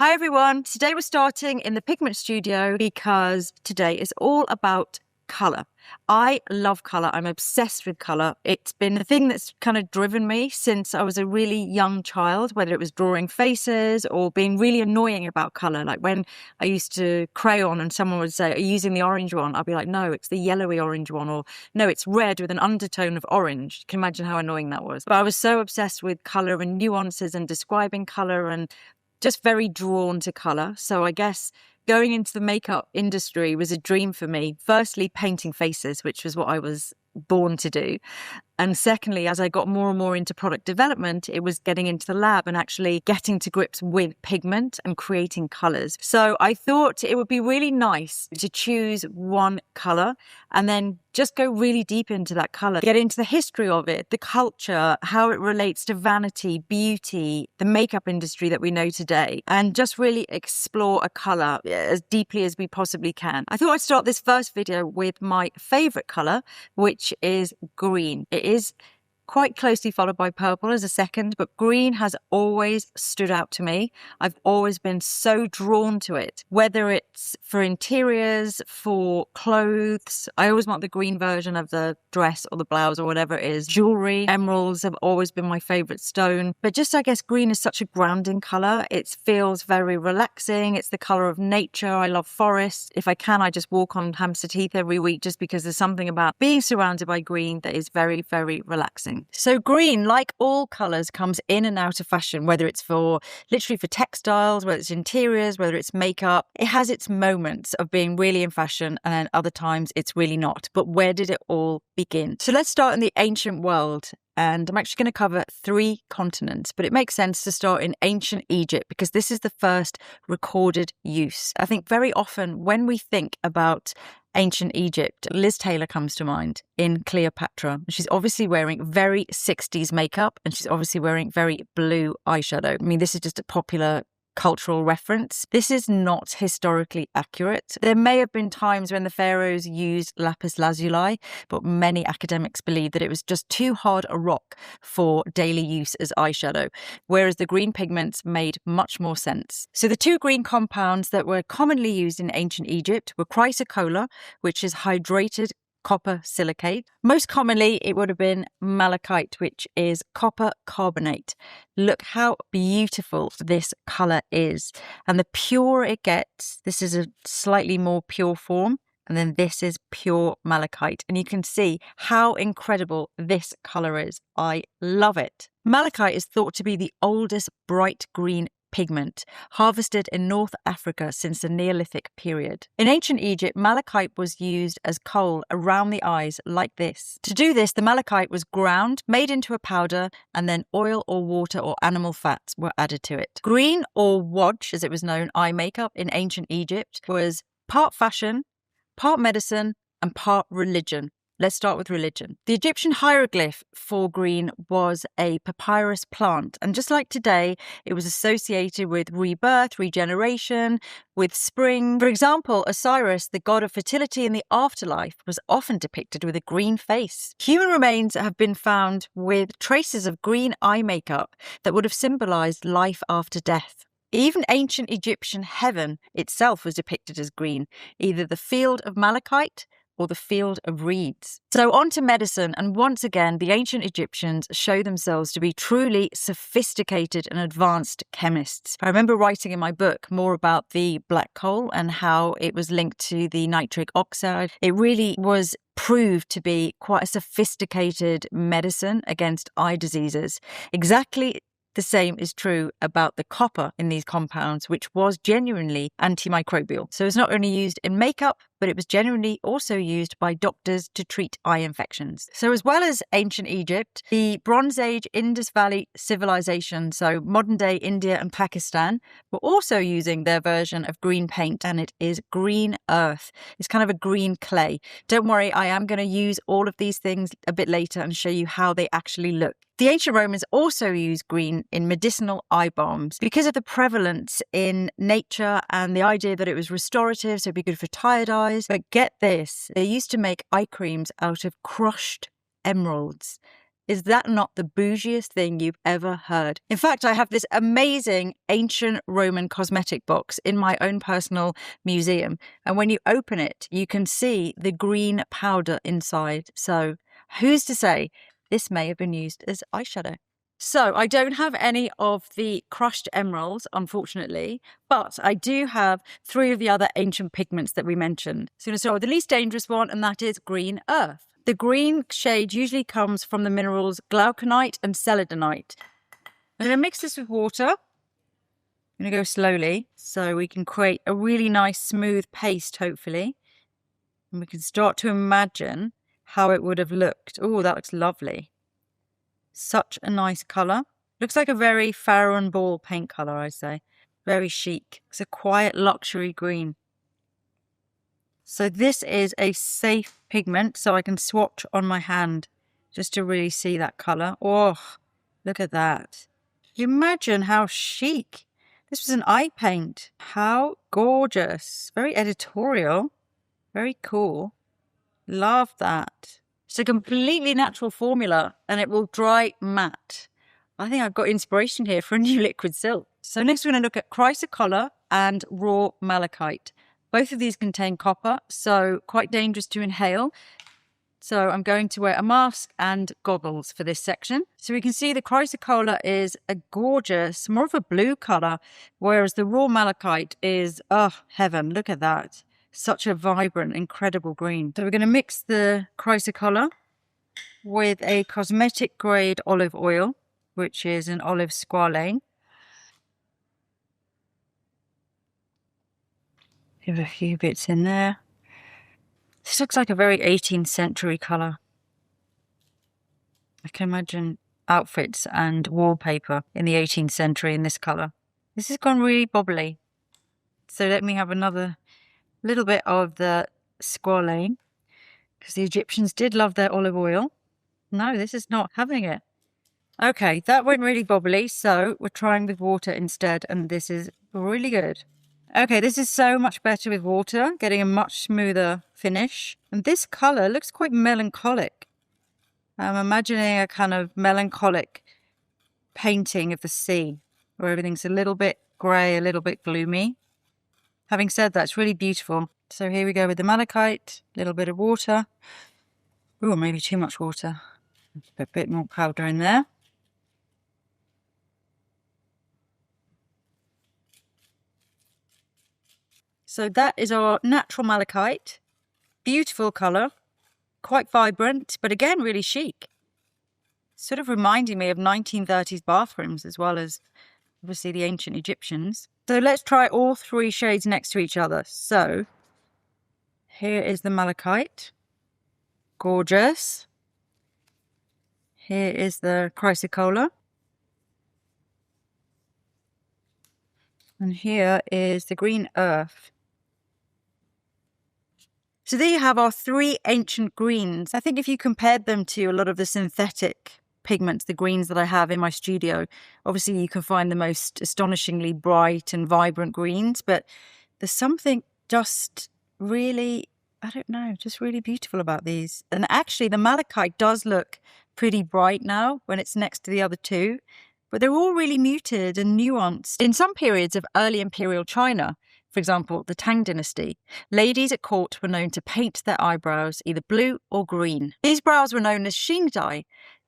Hi everyone, today we're starting in the Pigment studio because today is all about colour. I love colour, I'm obsessed with colour. It's been the thing that's kind of driven me since I was a really young child, whether it was drawing faces or being really annoying about colour. Like when I used to crayon and someone would say, are you using the orange one? I'd be like, no, it's the yellowy orange one, or no, it's red with an undertone of orange. You can imagine how annoying that was. But I was so obsessed with colour and nuances and describing colour and just very drawn to colour. So I guess going into the makeup industry was a dream for me. Firstly, painting faces, which was what I was born to do. And secondly, as I got more and more into product development, it was getting into the lab and actually getting to grips with pigment and creating colours. So I thought it would be really nice to choose one colour and then just go really deep into that colour, get into the history of it, the culture, how it relates to vanity, beauty, the makeup industry that we know today, and just really explore a colour as deeply as we possibly can. I thought I'd start this first video with my favourite colour, which is green. It is quite closely followed by purple as a second, but green has always stood out to me. I've always been so drawn to it, whether it's for interiors, for clothes. I always want the green version of the dress or the blouse or whatever it is. Jewellery, emeralds have always been my favourite stone. But just, I guess, green is such a grounding colour. It feels very relaxing. It's the colour of nature. I love forests. If I can, I just walk on Hampstead Heath every week just because there's something about being surrounded by green that is very, very relaxing. So green, like all colours, comes in and out of fashion, whether it's literally for textiles, whether it's interiors, whether it's makeup. It has its moments of being really in fashion and then other times it's really not. But where did it all begin? So let's start in the ancient world. And I'm actually going to cover 3 continents, but it makes sense to start in ancient Egypt because this is the first recorded use. I think very often when we think about ancient Egypt, Liz Taylor comes to mind in Cleopatra. She's obviously wearing very 60s makeup and she's obviously wearing very blue eyeshadow. I mean, this is just a popular cultural reference. This is not historically accurate. There may have been times when the pharaohs used lapis lazuli, but many academics believe that it was just too hard a rock for daily use as eyeshadow, whereas the green pigments made much more sense. So the 2 green compounds that were commonly used in ancient Egypt were chrysocolla, which is hydrated copper silicate. Most commonly, it would have been malachite, which is copper carbonate. Look how beautiful this colour is. And the purer it gets, this is a slightly more pure form. And then this is pure malachite. And you can see how incredible this colour is. I love it. Malachite is thought to be the oldest bright green pigment, harvested in North Africa since the Neolithic period. In ancient Egypt, malachite was used as kohl around the eyes like this. To do this, the malachite was ground, made into a powder, and then oil or water or animal fats were added to it. Green, or wodge as it was known, eye makeup in ancient Egypt was part fashion, part medicine, and part religion. Let's start with religion. The Egyptian hieroglyph for green was a papyrus plant. And just like today, it was associated with rebirth, regeneration, with spring. For example, Osiris, the god of fertility in the afterlife, was often depicted with a green face. Human remains have been found with traces of green eye makeup that would have symbolized life after death. Even ancient Egyptian heaven itself was depicted as green, either the field of malachite or the field of reeds. So on to medicine, and once again, the ancient Egyptians show themselves to be truly sophisticated and advanced chemists. I remember writing in my book more about the black coal and how it was linked to the nitric oxide. It really was proved to be quite a sophisticated medicine against eye diseases. Exactly the same is true about the copper in these compounds, which was genuinely antimicrobial. So it's not only used in makeup, but it was generally also used by doctors to treat eye infections. So as well as ancient Egypt, the Bronze Age Indus Valley civilization, so modern day India and Pakistan, were also using their version of green paint, and it is green earth. It's kind of a green clay. Don't worry, I am going to use all of these things a bit later and show you how they actually look. The ancient Romans also used green in medicinal eye balms because of the prevalence in nature and the idea that it was restorative, so it'd be good for tired eyes. But get this, they used to make eye creams out of crushed emeralds. Is that not the bougiest thing you've ever heard? In fact, I have this amazing ancient Roman cosmetic box in my own personal museum. And when you open it, you can see the green powder inside. So who's to say this may have been used as eyeshadow? So I don't have any of the crushed emeralds, unfortunately, but I do have 3 of the other ancient pigments that we mentioned. So I'm going to start with the least dangerous one, and that is green earth. The green shade usually comes from the minerals glauconite and celadonite. I'm going to mix this with water. I'm going to go slowly so we can create a really nice smooth paste, hopefully. And we can start to imagine how it would have looked. Oh, that looks lovely. Such a nice colour. Looks like a very Farrow & Ball paint colour, I'd say. Very chic. It's a quiet luxury green. So this is a safe pigment, so I can swatch on my hand just to really see that colour. Oh, look at that. Imagine how chic. This was an eye paint. How gorgeous. Very editorial. Very cool. Love that. It's a completely natural formula and it will dry matte. I think I've got inspiration here for a new liquid silk. So next we're going to look at chrysocolla and raw malachite. Both of these contain copper, so quite dangerous to inhale. So I'm going to wear a mask and goggles for this section. So we can see the chrysocolla is a gorgeous, more of a blue colour, whereas the raw malachite is, oh, heaven, look at that. Such a vibrant, incredible green. So we're going to mix the chrysocolla with a cosmetic grade olive oil, which is an olive squalane. Give a few bits in there. This looks like a very 18th century colour. I can imagine outfits and wallpaper in the 18th century in this colour. This has gone really bubbly. So let me have another little bit of the squalane, because the Egyptians did love their olive oil. No, this is not having it. Okay, that went really bubbly, so we're trying with water instead, and this is really good. Okay, this is so much better with water, getting a much smoother finish. And this colour looks quite melancholic. I'm imagining a kind of melancholic painting of the sea, where everything's a little bit grey, a little bit gloomy. Having said that, it's really beautiful. So here we go with the malachite, a little bit of water. Oh, maybe too much water. Put a bit more powder in there. So that is our natural malachite. Beautiful colour, quite vibrant, but again, really chic. Sort of reminding me of 1930s bathrooms as well as obviously the ancient Egyptians. So let's try all 3 shades next to each other. So here is the malachite. Gorgeous. Here is the chrysocolla. And here is the green earth. So there you have our 3 ancient greens. I think if you compared them to a lot of the synthetic pigments, the greens that I have in my studio, obviously you can find the most astonishingly bright and vibrant greens, but there's something just really, I don't know, just really beautiful about these. And actually the malachite does look pretty bright now when it's next to the other 2, but they're all really muted and nuanced. In some periods of early imperial China, for example, the Tang dynasty, ladies at court were known to paint their eyebrows either blue or green. These brows were known as Xing dye,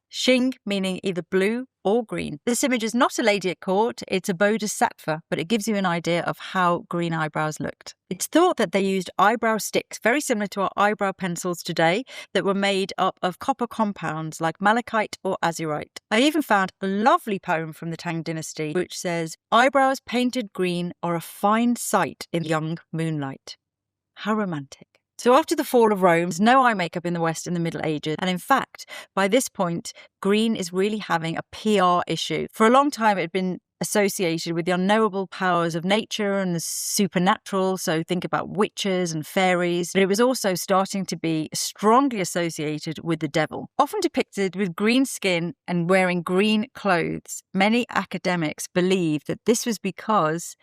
Xing meaning either blue or green. This image is not a lady at court, it's a bodhisattva, but it gives you an idea of how green eyebrows looked. It's thought that they used eyebrow sticks, very similar to our eyebrow pencils today, that were made up of copper compounds like malachite or azurite. I even found a lovely poem from the Tang dynasty which says, "Eyebrows painted green are a fine sight in young moonlight." How romantic. So after the fall of Rome, there's no eye makeup in the West in the Middle Ages. And in fact, by this point, green is really having a PR issue. For a long time, it had been associated with the unknowable powers of nature and the supernatural. So think about witches and fairies. But it was also starting to be strongly associated with the devil. Often depicted with green skin and wearing green clothes, many academics believe that this was because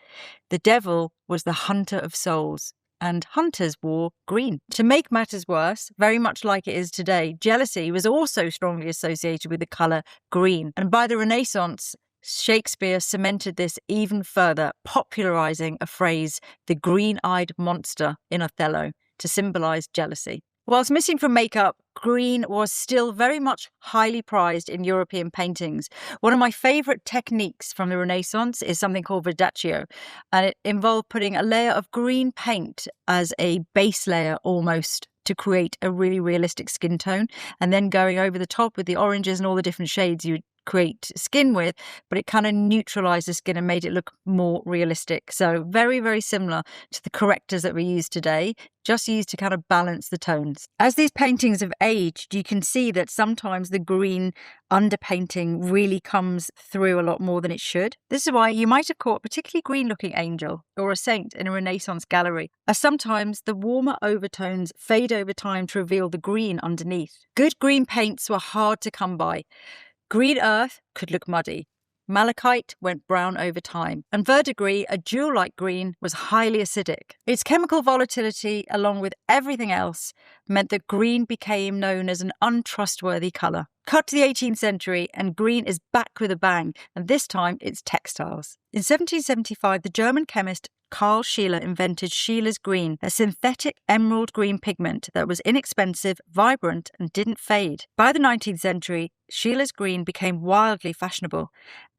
the devil was the hunter of souls. and hunters wore green. To make matters worse, very much like it is today, jealousy was also strongly associated with the colour green. And by the Renaissance, Shakespeare cemented this even further, popularising a phrase, the green-eyed monster, in Othello, to symbolise jealousy. Whilst missing from makeup, green was still very much highly prized in European paintings. One of my favourite techniques from the Renaissance is something called verdaccio, and it involved putting a layer of green paint as a base layer almost to create a really realistic skin tone, and then going over the top with the oranges and all the different shades you create skin with, but it kind of neutralized the skin and made it look more realistic. So very, very similar to the correctors that we use today, just used to kind of balance the tones. As these paintings have aged, you can see that sometimes the green underpainting really comes through a lot more than it should. This is why you might have caught a particularly green-looking angel or a saint in a Renaissance gallery, as sometimes the warmer overtones fade over time to reveal the green underneath. Good green paints were hard to come by. Green earth could look muddy. Malachite went brown over time. And verdigris, a jewel-like green, was highly acidic. Its chemical volatility, along with everything else, meant that green became known as an untrustworthy colour. Cut to the 18th century, and green is back with a bang, and this time it's textiles. In 1775, the German chemist Carl Scheele invented Scheele's green, a synthetic emerald green pigment that was inexpensive, vibrant, and didn't fade. By the 19th century, Scheele's green became wildly fashionable.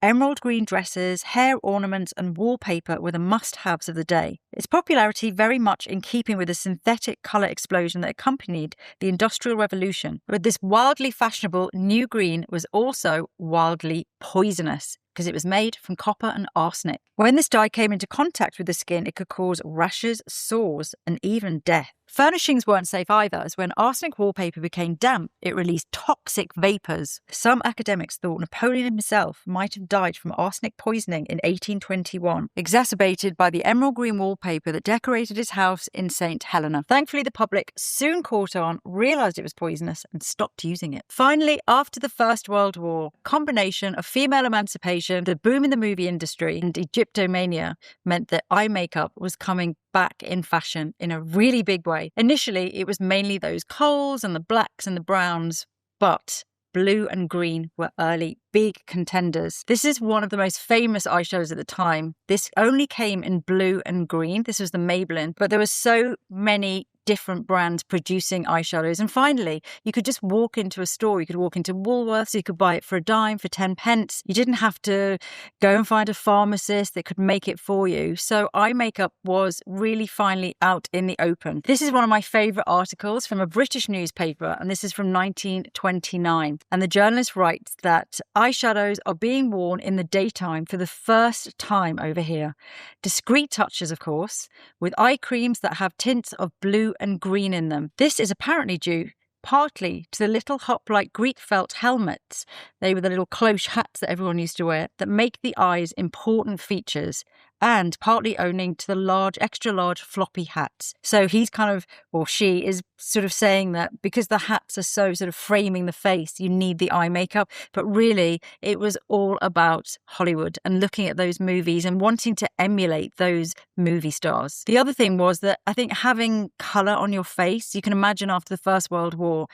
Emerald green dresses, hair ornaments, and wallpaper were the must-haves of the day. Its popularity very much in keeping with the synthetic colour explosion that accompanied the Industrial Revolution. But this wildly fashionable new green was also wildly poisonous, because it was made from copper and arsenic. When this dye came into contact with the skin, it could cause rashes, sores, and even death. Furnishings weren't safe either, as when arsenic wallpaper became damp, it released toxic vapours. Some academics thought Napoleon himself might have died from arsenic poisoning in 1821, exacerbated by the emerald green wallpaper that decorated his house in St. Helena. Thankfully, the public soon caught on, realised it was poisonous, and stopped using it. Finally, after the First World War, a combination of female emancipation, the boom in the movie industry, and Egyptomania meant that eye makeup was coming back in fashion in a really big way. Initially, it was mainly those kohls and the blacks and the browns, but blue and green were early big contenders. This is one of the most famous eyeshadows at the time. This only came in blue and green. This was the Maybelline, but there were so many different brands producing eyeshadows. And finally, you could just walk into a store. You could walk into Woolworths. You could buy it for a dime, for 10 pence. You didn't have to go and find a pharmacist that could make it for you. So eye makeup was really finally out in the open. This is one of my favourite articles from a British newspaper, and this is from 1929. And the journalist writes that eyeshadows are being worn in the daytime for the first time over here. Discreet touches, of course, with eye creams that have tints of blue and green in them. This is apparently due partly to the little hop-like Greek felt helmets, they were the little cloche hats that everyone used to wear, that make the eyes important features, and partly owing to the large, extra large floppy hats. So he's kind of, or she is sort of saying that because the hats are so sort of framing the face, you need the eye makeup. But really, it was all about Hollywood and looking at those movies and wanting to emulate those movie stars. The other thing was that I think having colour on your face, you can imagine after the First World War,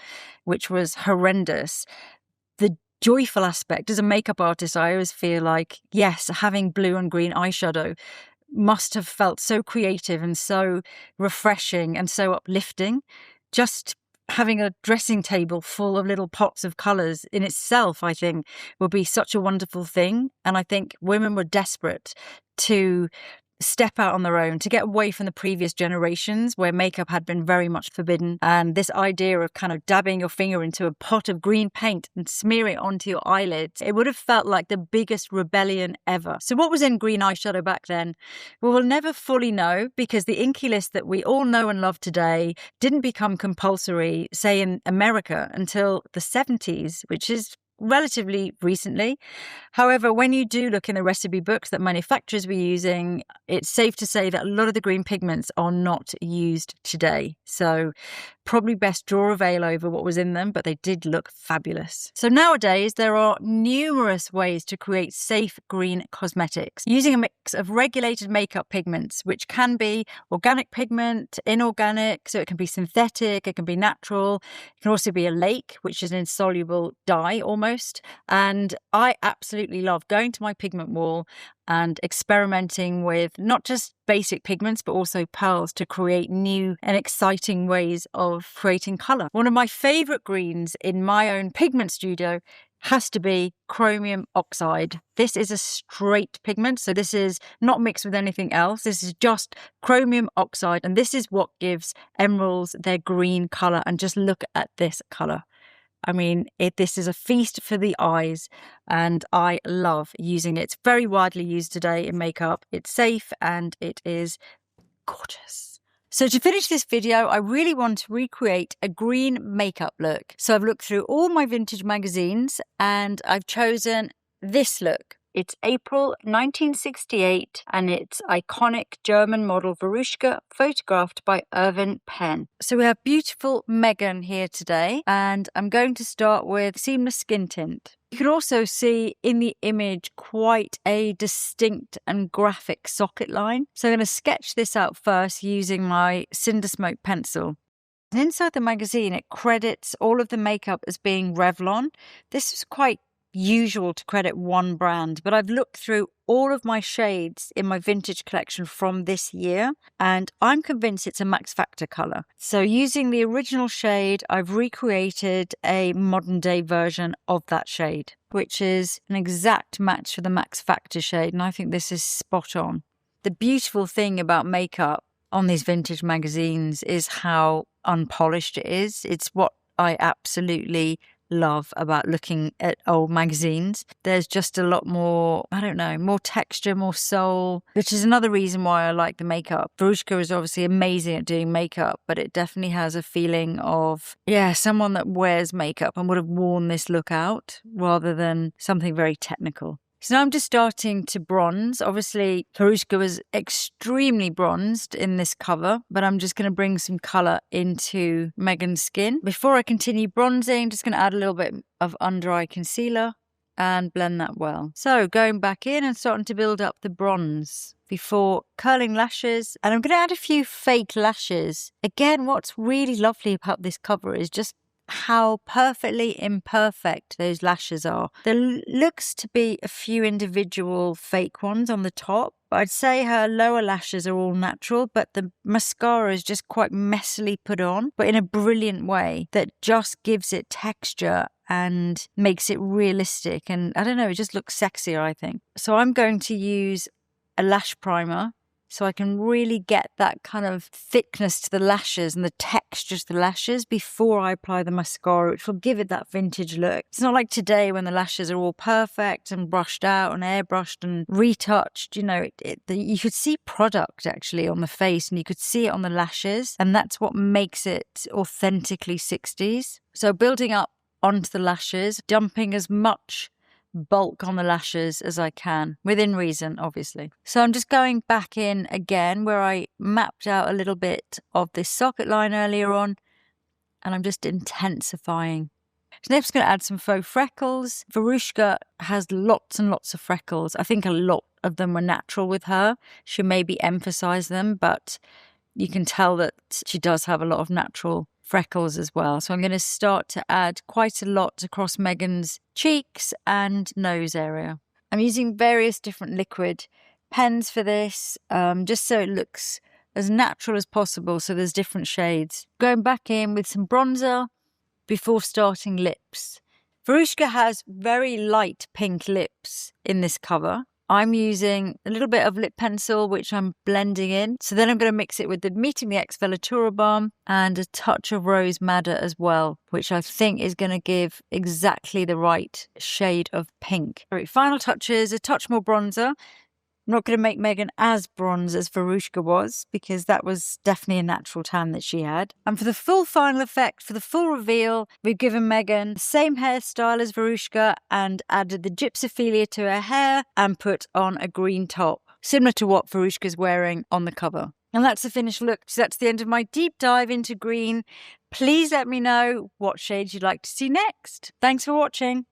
which was horrendous, the joyful aspect as a makeup artist, I always feel like, yes, having blue and green eyeshadow must have felt so creative and so refreshing and so uplifting. Just having a dressing table full of little pots of colours in itself, I think, would be such a wonderful thing. And I think women were desperate to step out on their own, to get away from the previous generations where makeup had been very much forbidden. And this idea of kind of dabbing your finger into a pot of green paint and smearing it onto your eyelids, it would have felt like the biggest rebellion ever. So what was in green eyeshadow back then? Well, we'll never fully know, because the inky list that we all know and love today didn't become compulsory, say in America, until the 70s, which is relatively recently. However, when you do look in the recipe books that manufacturers were using, it's safe to say that a lot of the green pigments are not used today. So probably best draw a veil over what was in them, but they did look fabulous. So nowadays, there are numerous ways to create safe green cosmetics using a mix of regulated makeup pigments, which can be organic pigment, inorganic, so it can be synthetic, it can be natural. It can also be a lake, which is an insoluble dye almost. And I absolutely love going to my pigment wall and experimenting with not just basic pigments, but also pearls to create new and exciting ways of creating colour. One of my favourite greens in my own pigment studio has to be chromium oxide. This is a straight pigment, so this is not mixed with anything else. This is just chromium oxide, and this is what gives emeralds their green colour. And just look at this colour. I mean, this is a feast for the eyes, and I love using it. It's very widely used today in makeup. It's safe and it is gorgeous. So to finish this video, I really want to recreate a green makeup look. So I've looked through all my vintage magazines and I've chosen this look. It's April 1968 and it's iconic German model Veruschka, photographed by Irving Penn. So we have beautiful Megan here today, and I'm going to start with seamless skin tint. You can also see in the image quite a distinct and graphic socket line. So I'm going to sketch this out first using my Cinder Smoke pencil. And inside the magazine, it credits all of the makeup as being Revlon. This is quite usual to credit one brand, but I've looked through all of my shades in my vintage collection from this year, and I'm convinced it's a Max Factor colour. So using the original shade, I've recreated a modern day version of that shade, which is an exact match for the Max Factor shade, and I think this is spot on. The beautiful thing about makeup on these vintage magazines is how unpolished it is. It's what I absolutely love about looking at old magazines. There's just a lot more, I don't know, more texture, more soul, which is another reason why I like the makeup. Veruschka is obviously amazing at doing makeup, but it definitely has a feeling of, someone that wears makeup and would have worn this look out rather than something very technical. So now I'm just starting to bronze. Obviously, Veruschka was extremely bronzed in this cover, but I'm just going to bring some colour into Megan's skin. Before I continue bronzing, I'm just going to add a little bit of under-eye concealer and blend that well. So going back in and starting to build up the bronze before curling lashes. And I'm going to add a few fake lashes. Again, what's really lovely about this cover is just how perfectly imperfect those lashes are. There looks to be a few individual fake ones on the top. I'd say her lower lashes are all natural, but the mascara is just quite messily put on, but in a brilliant way that just gives it texture and makes it realistic. And I don't know, it just looks sexier, I think. So I'm going to use a lash primer so I can really get that kind of thickness to the lashes and the texture to the lashes before I apply the mascara, which will give it that vintage look. It's not like today when the lashes are all perfect and brushed out and airbrushed and retouched. You know, you could see product actually on the face and you could see it on the lashes, and that's what makes it authentically 60s. So building up onto the lashes, dumping as much bulk on the lashes as I can, within reason, obviously. So I'm just going back in again where I mapped out a little bit of this socket line earlier on, and I'm just intensifying. So next I'm going to add some faux freckles. Veruschka has lots and lots of freckles. I think a lot of them were natural with her. She maybe emphasised them, but you can tell that she does have a lot of natural freckles as well. So I'm going to start to add quite a lot across Megan's cheeks and nose area. I'm using various different liquid pens for this, just so it looks as natural as possible. So there's different shades. Going back in with some bronzer before starting lips. Veruschka has very light pink lips in this cover. I'm using a little bit of lip pencil, which I'm blending in. So then I'm going to mix it with the Meeting the Ex Velatura Balm and a touch of Rose Madder as well, which I think is going to give exactly the right shade of pink. All right, final touches, a touch more bronzer. I'm not going to make Megan as bronze as Verushka was, because that was definitely a natural tan that she had. And for the full final effect, for the full reveal, we've given Megan the same hairstyle as Verushka and added the gypsophilia to her hair and put on a green top, similar to what Verushka's wearing on the cover. And that's the finished look. So that's the end of my deep dive into green. Please let me know what shades you'd like to see next. Thanks for watching.